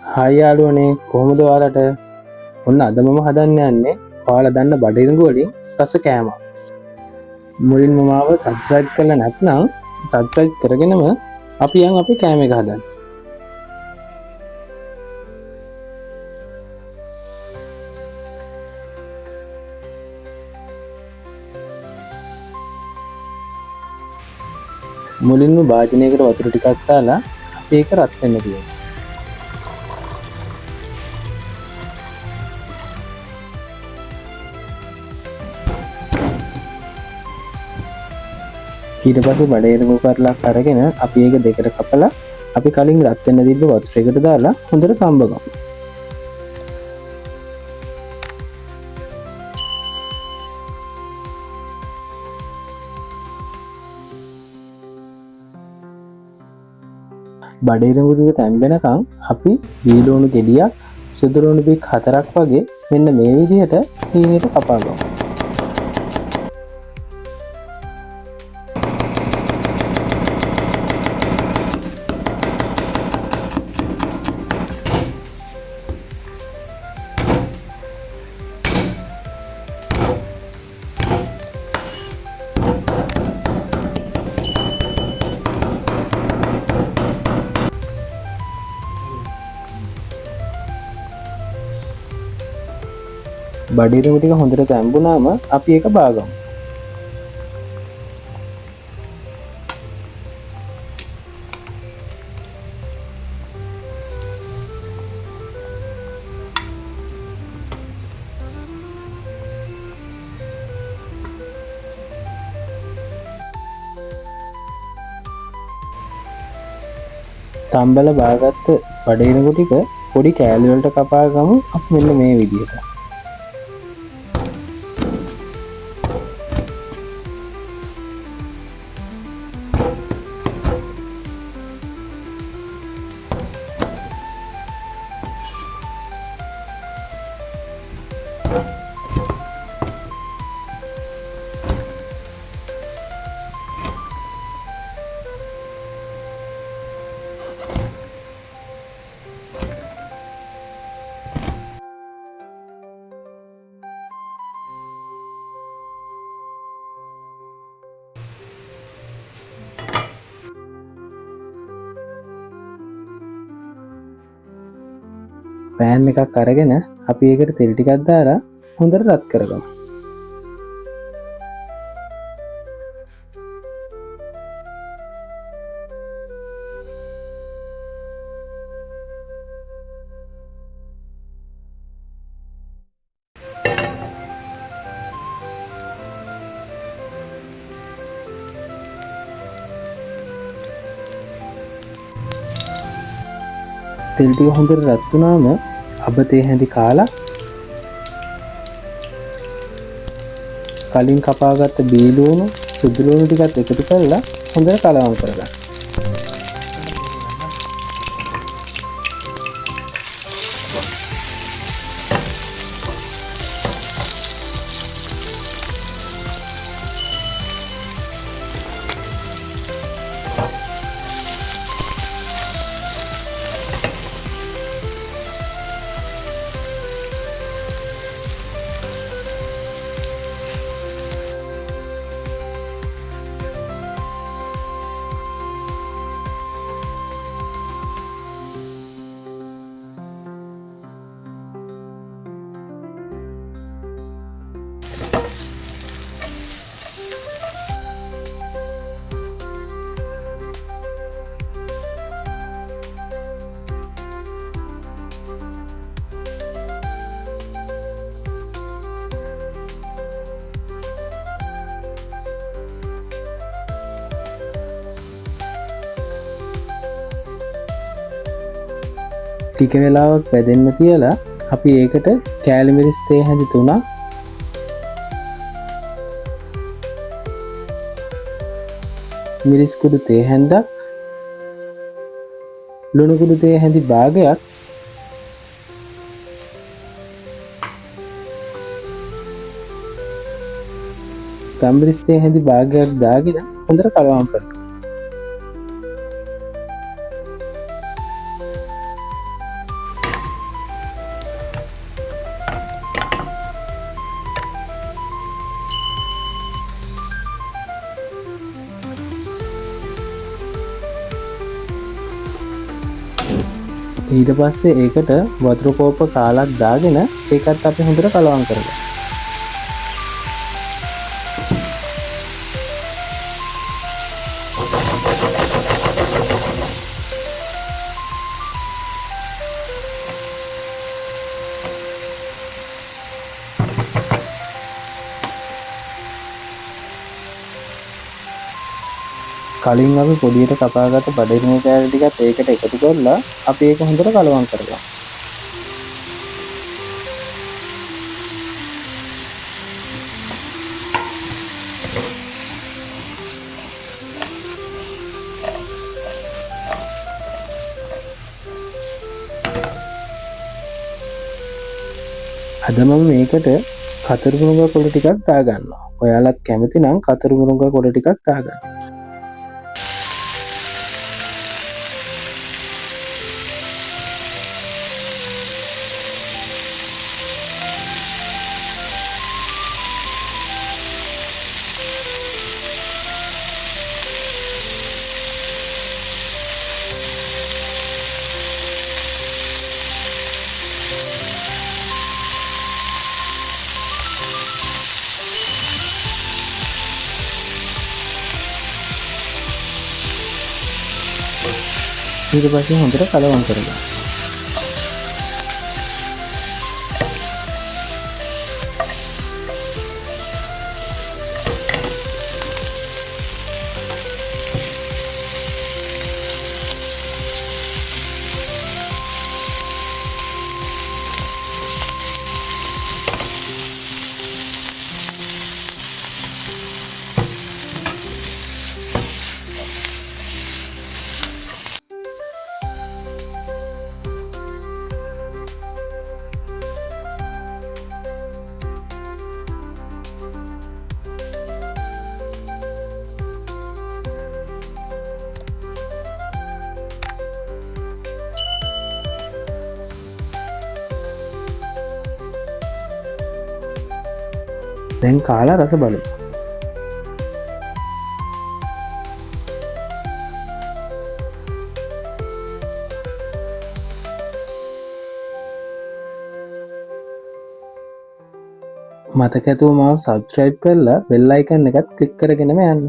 Hi යාළුවනේ කොහොමද ඔයාලට? ඔන්න අද මම හදන්න යන්නේ ඔයාලා දන්න බඩිරඟු වලින් රස කෑමක්. මුලින්ම මාව සබ්ස්ක්‍රයිබ් කරලා නැත්නම් සබ්ස්ක්‍රයිබ් කරගෙනම අපි යන් අපේ කෑම එක හදන්න. මුලින්ම භාජනයකට වතුර ටිකක් දාලා අපි ඒක රත් වෙන්න දෙනවා. ඊට පස්සේ බඩේරඟු කරලක් අරගෙන අපි ඒක දෙකට කපලා අපි කලින් රත් වෙන්න තිබ්බ වතුරයකට දාලා හොඳට තඹගමු. බඩේරඟු ටික තැම්බෙනකන් අපි බීලෝණු ගෙඩියක් සුදුලෝණු බික් 4ක් වගේ මෙන්න මේ විදිහට හීනෙට කපා ගමු. බඩිරඟු ටික හොඳට තැම්බුනාම අපි ඒක බාගමු. තම්බල බාගත්ත බඩිරඟු ටික පොඩි කෑලි වලට කපා ගමු අපි මෙන්න මේ විදිහට. පෑන් එකක් අරගෙන අපි ඒකට තෙල් ටිකක් දාලා හොඳට රත් කරගමු. තෙල් ටික හොඳට රත් වුණාම අබ තේ හැඳි කාලා කලින් කපාගත්ත බීලුණු සුදුලුණු ටිකත් එකතු කරලා හොඳට කලවම් කරගන්න. ටික වෙලාවක් වැදෙන්න තියලා අපි ඒකට කෑලි මිරිස් තේ හැඳි 3ක් මිරිස් කුඩු තේ හැඳක් ලුණු කුඩු තේ හැඳි භාගයක් ගම්මිරිස් තේ හැඳි භාගයක් දාගෙන හොඳට කලවම් කරගන්න. ඊට පස්සේ ඒකට වතුර කෝප්ප කාලක් දාගෙන ඒකත් අපි හොඳට කලවම් කරගන්න. කලින් අපි පොඩියට කපාගත්ත බඩිරුණු කෑලි ටිකත් ඒකට එකතු කරලා අපි ඒක හොඳට කලවම් කරගමු. අද මම මේකට කතර මුරුංගා කොළ ටිකක් දාගන්නවා. ඔයාලත් කැමති නම් කතර මුරුංගා කොළ ටිකක් දාගන්න. ඊට පස්සේ හොඳට කලවම් කරගන්න. දැන් කාලා රස බලමු. මතක ඇතුව මාව සබ්ස්ක්‍රයිබ් කරලා බෙල් අයිකන් එකත් ක්ලික් කරගෙනම යන්න.